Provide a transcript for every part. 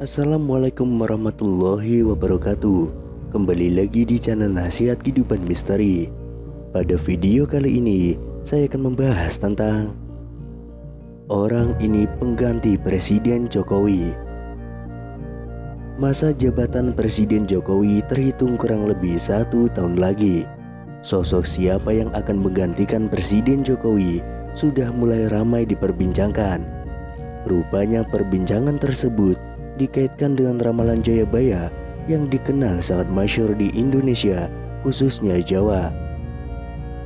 Assalamualaikum warahmatullahi wabarakatuh. Kembali lagi di channel Nasihat Kehidupan Misteri. Pada video kali ini saya akan membahas tentang orang ini pengganti Presiden Jokowi. Masa jabatan Presiden Jokowi terhitung kurang lebih 1 tahun lagi. Sosok siapa yang akan menggantikan Presiden Jokowi sudah mulai ramai diperbincangkan. Rupanya perbincangan tersebut dikaitkan dengan ramalan Jayabaya yang dikenal sangat masyhur di Indonesia, khususnya Jawa.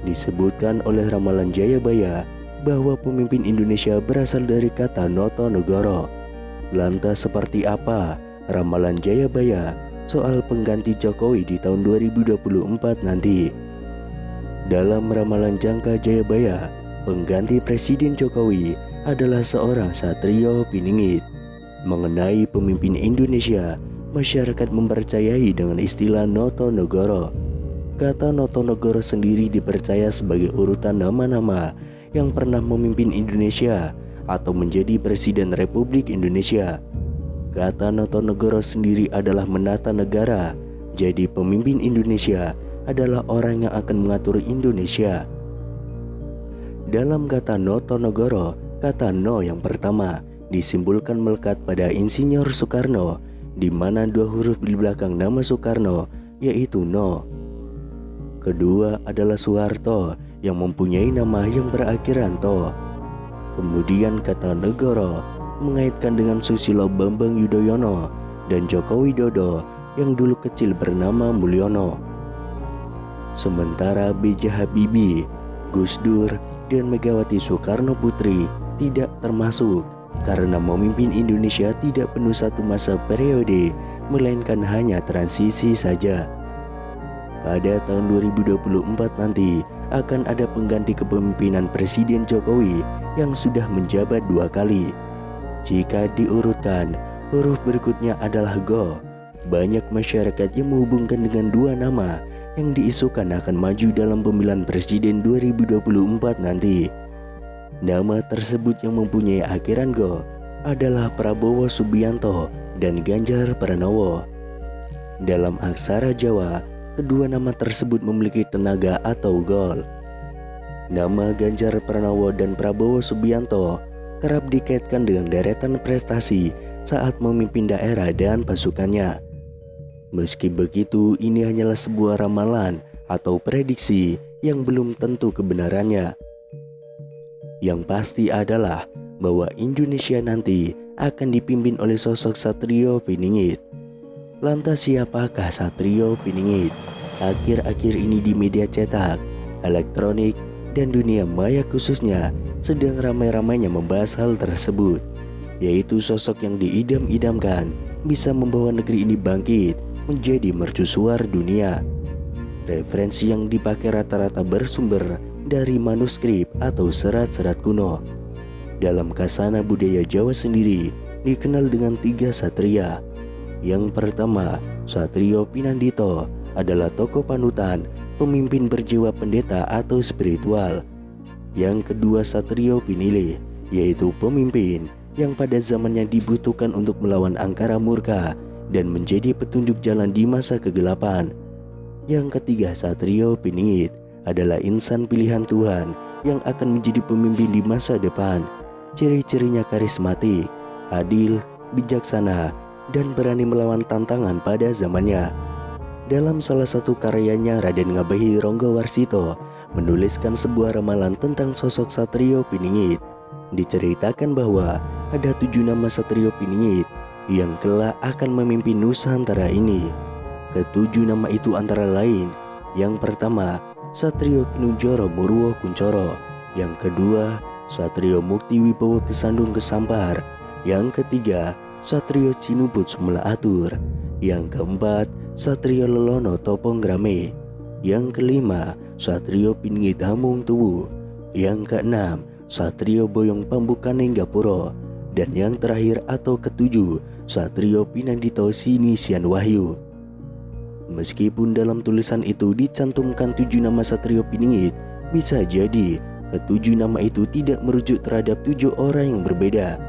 Disebutkan oleh ramalan Jayabaya bahwa pemimpin Indonesia berasal dari kata Noto Negoro. Lantas seperti apa ramalan Jayabaya soal pengganti Jokowi di tahun 2024 nanti? Dalam ramalan jangka Jayabaya, pengganti Presiden Jokowi adalah seorang Satrio Piningit. Mengenai pemimpin Indonesia, masyarakat mempercayai dengan istilah Noto Negoro. Kata Noto Negoro sendiri dipercaya sebagai urutan nama-nama yang pernah memimpin Indonesia atau menjadi Presiden Republik Indonesia. Kata Noto Negoro sendiri adalah menata negara, jadi pemimpin Indonesia adalah orang yang akan mengatur Indonesia. Dalam kata Noto Negoro, kata No yang pertama disimbolkan melekat pada Insinyur Soekarno, di mana 2 huruf di belakang nama Soekarno yaitu No. Kedua adalah Soeharto yang mempunyai nama yang berakhiran To. Kemudian kata Negoro mengaitkan dengan Susilo Bambang Yudhoyono dan Joko Widodo yang dulu kecil bernama Mulyono. Sementara B.J. Habibie, Gus Dur, dan Megawati Soekarno Putri tidak termasuk karena memimpin Indonesia tidak penuh 1 masa periode, melainkan hanya transisi saja. Pada tahun 2024 nanti akan ada pengganti kepemimpinan Presiden Jokowi yang sudah menjabat 2 kali. Jika diurutkan, huruf berikutnya adalah Go. Banyak masyarakat yang menghubungkan dengan 2 nama yang diisukan akan maju dalam pemilihan Presiden 2024 nanti. Nama tersebut yang mempunyai akhiran Go adalah Prabowo Subianto dan Ganjar Pranowo. Dalam aksara Jawa, kedua nama tersebut memiliki tenaga atau gol. Nama Ganjar Pranowo dan Prabowo Subianto kerap dikaitkan dengan deretan prestasi saat memimpin daerah dan pasukannya. Meski begitu, ini hanyalah sebuah ramalan atau prediksi yang belum tentu kebenarannya. Yang pasti adalah bahwa Indonesia nanti akan dipimpin oleh sosok Satrio Piningit. Lantas siapakah Satrio Piningit? Akhir-akhir ini di media cetak, elektronik, dan dunia maya khususnya sedang ramai-ramainya membahas hal tersebut, yaitu sosok yang diidam-idamkan bisa membawa negeri ini bangkit menjadi mercusuar dunia. Referensi yang dipakai rata-rata bersumber dari manuskrip atau serat-serat kuno. Dalam kasana budaya Jawa sendiri dikenal dengan 3 satria. Yang pertama, Satrio Pinandito adalah tokoh panutan, pemimpin berjiwa pendeta atau spiritual. Yang kedua, Satrio Pinili, yaitu pemimpin yang pada zamannya dibutuhkan untuk melawan angkara murka dan menjadi petunjuk jalan di masa kegelapan. Yang ketiga, Satrio Piningit adalah insan pilihan Tuhan yang akan menjadi pemimpin di masa depan. Ciri-cirinya karismatik, adil, bijaksana, dan berani melawan tantangan pada zamannya. Dalam salah satu karyanya, Raden Ngabehi Ronggowarsito menuliskan sebuah ramalan tentang sosok Satrio Piningit. Diceritakan bahwa ada 7 nama Satrio Piningit yang kelak akan memimpin Nusantara ini. Ketujuh nama itu antara lain, yang pertama Satrio Kinunjoro Murwo Kuncoro, yang kedua Satrio Mukti Wibowo Kesandung Kesampar, yang ketiga Satrio Cinubut Sumela Atur, yang keempat Satrio Lelono Toponggrame, yang kelima Satrio Piningit Hamung Tuwu, yang keenam Satrio Boyong Pambukaning Gapuro, dan yang terakhir atau ketujuh Satrio Pinandito Sinisian Wahyu. Meskipun dalam tulisan itu dicantumkan 7 nama Satrio Piningit, bisa jadi ketujuh nama itu tidak merujuk terhadap 7 orang yang berbeda.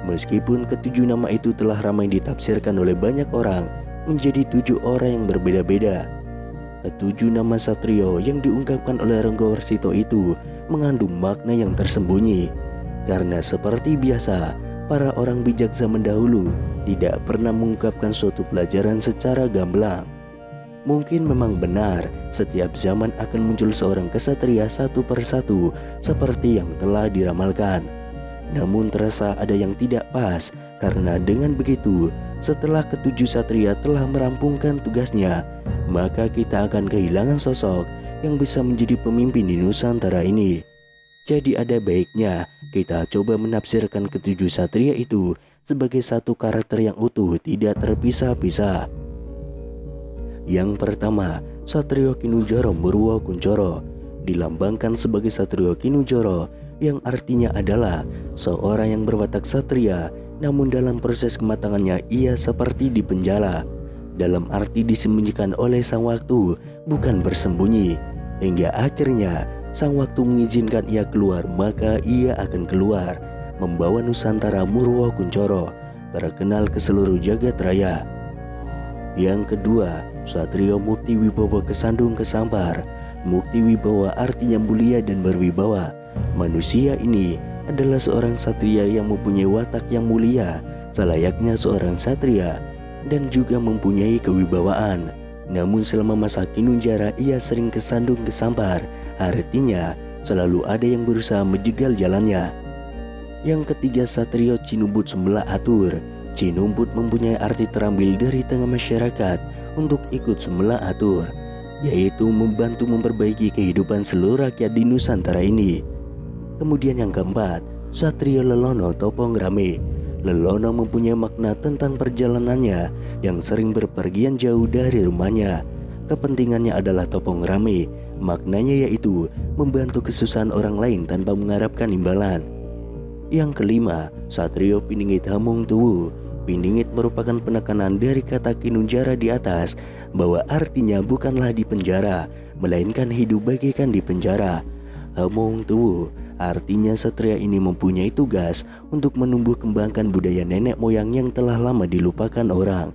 Meskipun ketujuh nama itu telah ramai ditafsirkan oleh banyak orang menjadi 7 orang yang berbeda-beda, ketujuh nama satrio yang diungkapkan oleh Renggo Warsito itu mengandung makna yang tersembunyi. Karena seperti biasa, para orang bijak zaman dahulu tidak pernah mengungkapkan suatu pelajaran secara gamblang. Mungkin memang benar, setiap zaman akan muncul seorang kesatria satu persatu seperti yang telah diramalkan. Namun terasa ada yang tidak pas, karena dengan begitu, setelah ketujuh satria telah merampungkan tugasnya, maka kita akan kehilangan sosok yang bisa menjadi pemimpin di Nusantara ini. Jadi ada baiknya kita coba menafsirkan ketujuh satria itu sebagai satu karakter yang utuh, tidak terpisah-pisah. Yang pertama, Satrio Kinujaro Murwo Kuncoro dilambangkan sebagai Satrio Kinujaro, yang artinya adalah seorang yang berwatak satria, namun dalam proses kematangannya ia seperti dipenjara, dalam arti disembunyikan oleh sang waktu, bukan bersembunyi. Hingga akhirnya sang waktu mengizinkan ia keluar, maka ia akan keluar membawa Nusantara Murwo Kuncoro terkenal ke seluruh jagat raya. Yang kedua, Satrio Mukti Wibowo Kesandung Kesampar. Mukti Wibowo artinya mulia dan berwibawa. Manusia ini adalah seorang satria yang mempunyai watak yang mulia, selayaknya seorang satria, dan juga mempunyai kewibawaan. Namun selama masa Kinunjara ia sering kesandung kesampar, artinya selalu ada yang berusaha menjegal jalannya. Yang ketiga, Satrio Cinumbut Sembela Atur. Cinumbut mempunyai arti terambil dari tengah masyarakat untuk ikut sembela atur, yaitu membantu memperbaiki kehidupan seluruh rakyat di Nusantara ini. Kemudian yang keempat, Satrio Lelono Topong Rame. Lelono mempunyai makna tentang perjalanannya yang sering berpergian jauh dari rumahnya. Kepentingannya adalah topong rame, maknanya yaitu membantu kesusahan orang lain tanpa mengharapkan imbalan. Yang kelima, Satrio Piningit Hamung Tuwu. Piningit merupakan penekanan dari kata Kinunjara di atas, bahwa artinya bukanlah di penjara, melainkan hidup bagaikan di penjara. Hamung Tuwu artinya satria ini mempunyai tugas untuk menumbuh kembangkan budaya nenek moyang yang telah lama dilupakan orang.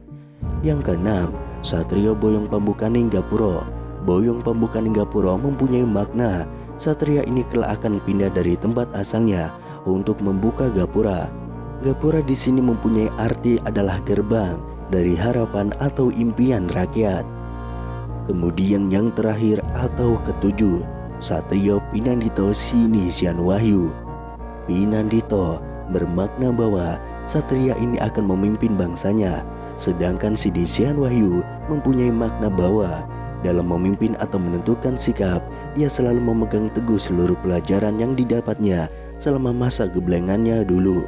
Yang keenam, Satrio Boyong Pambukaning Gapuro. Boyong Pambukaning Gapuro mempunyai makna satria ini kelak akan pindah dari tempat asalnya untuk membuka gapura. Gapura di sini mempunyai arti adalah gerbang dari harapan atau impian rakyat. Kemudian yang terakhir atau ketujuh, Satrio Pinandito Sini Sian Wahyu. Pinandito bermakna bahwa satria ini akan memimpin bangsanya, sedangkan Sini Sian Wahyu mempunyai makna bahwa dalam memimpin atau menentukan sikap, ia selalu memegang teguh seluruh pelajaran yang didapatnya selama masa geblengannya dulu.